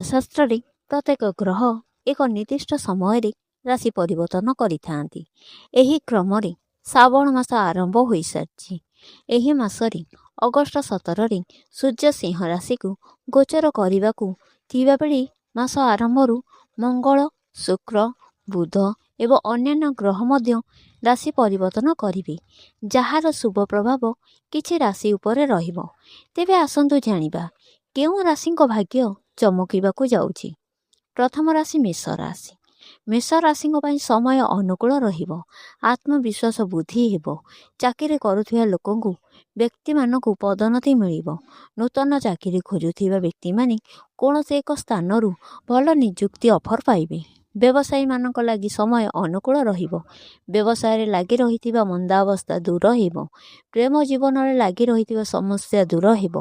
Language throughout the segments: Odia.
ଜ୍ୟୋତିଷଶାସ୍ତ୍ରରେ ପ୍ରତ୍ୟେକ ଗ୍ରହ ଏକ ନିର୍ଦ୍ଦିଷ୍ଟ ସମୟରେ ରାଶି ପରିବର୍ତ୍ତନ କରିଥାନ୍ତି। ଏହି କ୍ରମରେ ଶ୍ରାବଣ ମାସ ଆରମ୍ଭ ହୋଇସାରିଛି। ଏହି ମାସରେ ଅଗଷ୍ଟ 17ରେ ସୂର୍ଯ୍ୟ ସିଂହ ରାଶିକୁ ଗୋଚର କରିବାକୁ ଥିବାବେଳେ ମାସ ଆରମ୍ଭରୁ ମଙ୍ଗଳ, ଶୁକ୍ର, ବୁଧ ଏବଂ ଅନ୍ୟାନ୍ୟ ଗ୍ରହ ମଧ୍ୟ ରାଶି ପରିବର୍ତ୍ତନ କରିବେ, ଯାହାର ଶୁଭ ପ୍ରଭାବ କିଛି ରାଶି ଉପରେ ରହିବ। ତେବେ ଆସନ୍ତୁ ଜାଣିବା କେଉଁ ରାଶିଙ୍କ ଭାଗ୍ୟ ଚମକିବାକୁ ଯାଉଛି। ପ୍ରଥମ ରାଶି ମେଷ ରାଶି। ମେଷ ରାଶିଙ୍କ ପାଇଁ ସମୟ ଅନୁକୂଳ ରହିବ। ଆତ୍ମବିଶ୍ୱାସ ବୃଦ୍ଧି ହେବ। ଚାକିରି କରୁଥିବା ଲୋକଙ୍କୁ ବ୍ୟକ୍ତିମାନଙ୍କୁ ପଦୋନ୍ନତି ମିଳିବ। ନୂତନ ଚାକିରି ଖୋଜୁଥିବା ବ୍ୟକ୍ତିମାନେ କୌଣସି ଏକ ସ୍ଥାନରୁ ଭଲ ନିଯୁକ୍ତି ଅଫର ପାଇବେ। ବ୍ୟବସାୟୀମାନଙ୍କ ଲାଗି ସମୟ ଅନୁକୂଳ ରହିବ। ବ୍ୟବସାୟରେ ଲାଗି ରହିଥିବା ମନ୍ଦାବସ୍ଥା ଦୂର ହେବ। ପ୍ରେମ ଜୀବନରେ ଲାଗି ରହିଥିବା ସମସ୍ୟା ଦୂର ହେବ।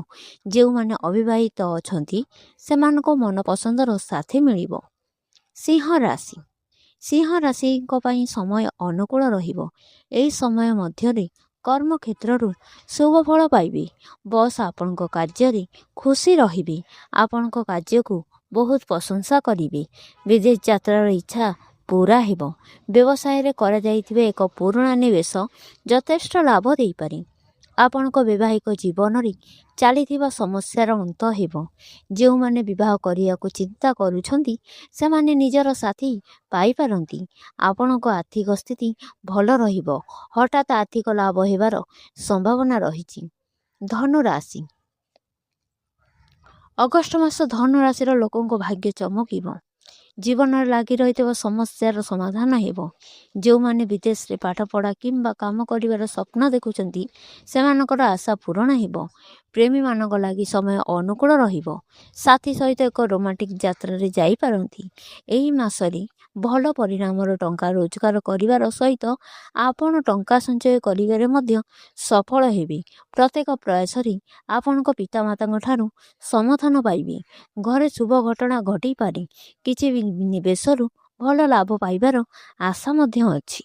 ଯେଉଁମାନେ ଅବିବାହିତ ଅଛନ୍ତି ସେମାନଙ୍କୁ ମନପସନ୍ଦର ସାଥୀ ମିଳିବ। ସିଂହ ରାଶି। ସିଂହ ରାଶିଙ୍କ ପାଇଁ ସମୟ ଅନୁକୂଳ ରହିବ। ଏହି ସମୟ ମଧ୍ୟରେ କର୍ମକ୍ଷେତ୍ରରୁ ଶୁଭ ଫଳ ପାଇବେ। ବସ୍ ଆପଣଙ୍କ କାର୍ଯ୍ୟରେ ଖୁସି ରହିବେ। ଆପଣଙ୍କ କାର୍ଯ୍ୟକୁ ବହୁତ ପ୍ରଶଂସା କରିବେ। ବିଦେଶ ଯାତ୍ରାର ଇଚ୍ଛା ପୁରା ହେବ। ବ୍ୟବସାୟରେ କରାଯାଇଥିବା ଏକ ପୁରୁଣା ନିବେଶ ଯଥେଷ୍ଟ ଲାଭ ଦେଇପାରେ। ଆପଣଙ୍କ ବୈବାହିକ ଜୀବନରେ ଚାଲିଥିବା ସମସ୍ୟାର ଅନ୍ତ ହେବ। ଯେଉଁମାନେ ବିବାହ କରିବାକୁ ଚିନ୍ତା କରୁଛନ୍ତି ସେମାନେ ନିଜର ସାଥୀ ପାଇପାରନ୍ତି। ଆପଣଙ୍କ ଆର୍ଥିକ ସ୍ଥିତି ଭଲ ରହିବ। ହଠାତ୍ ଆର୍ଥିକ ଲାଭ ହେବାର ସମ୍ଭାବନା ରହିଛି। ଧନୁ ରାଶି। ଅଗଷ୍ଟ ମାସ ଧନୁ ରାଶିର ଲୋକଙ୍କ ଭାଗ୍ୟ ଚମକିବ। ଜୀବନରେ ଲାଗି ରହିଥିବା ସମସ୍ୟାର ସମାଧାନ ହେବ। ଯେଉଁମାନେ ବିଦେଶରେ ପାଠପଢ଼ା କିମ୍ବା କାମ କରିବାର ସ୍ୱପ୍ନ ଦେଖୁଛନ୍ତି ସେମାନଙ୍କର ଆଶା ପୂରଣ ହେବ। ପ୍ରେମୀମାନଙ୍କ ଲାଗି ସମୟ ଅନୁକୂଳ ରହିବ। ସାଥୀ ସହିତ ଏକ ରୋମାଣ୍ଟିକ ଯାତ୍ରାରେ ଯାଇପାରନ୍ତି। ଏହି ମାସରେ ଭଲ ପରିମାଣର ଟଙ୍କା ରୋଜଗାର କରିବାର ସହିତ ଆପଣ ଟଙ୍କା ସଞ୍ଚୟ କରିବାରେ ମଧ୍ୟ ସଫଳ ହେବେ। ପ୍ରତ୍ୟେକ ପ୍ରୟାସରେ ଆପଣଙ୍କ ପିତାମାତାଙ୍କ ଠାରୁ ସମର୍ଥନ ପାଇବେ। ଘରେ ଶୁଭ ଘଟଣା ଘଟିପାରେ। କିଛି ନିବେଶରୁ ଭଲ ଲାଭ ପାଇବାର ଆଶା ମଧ୍ୟ ଅଛି।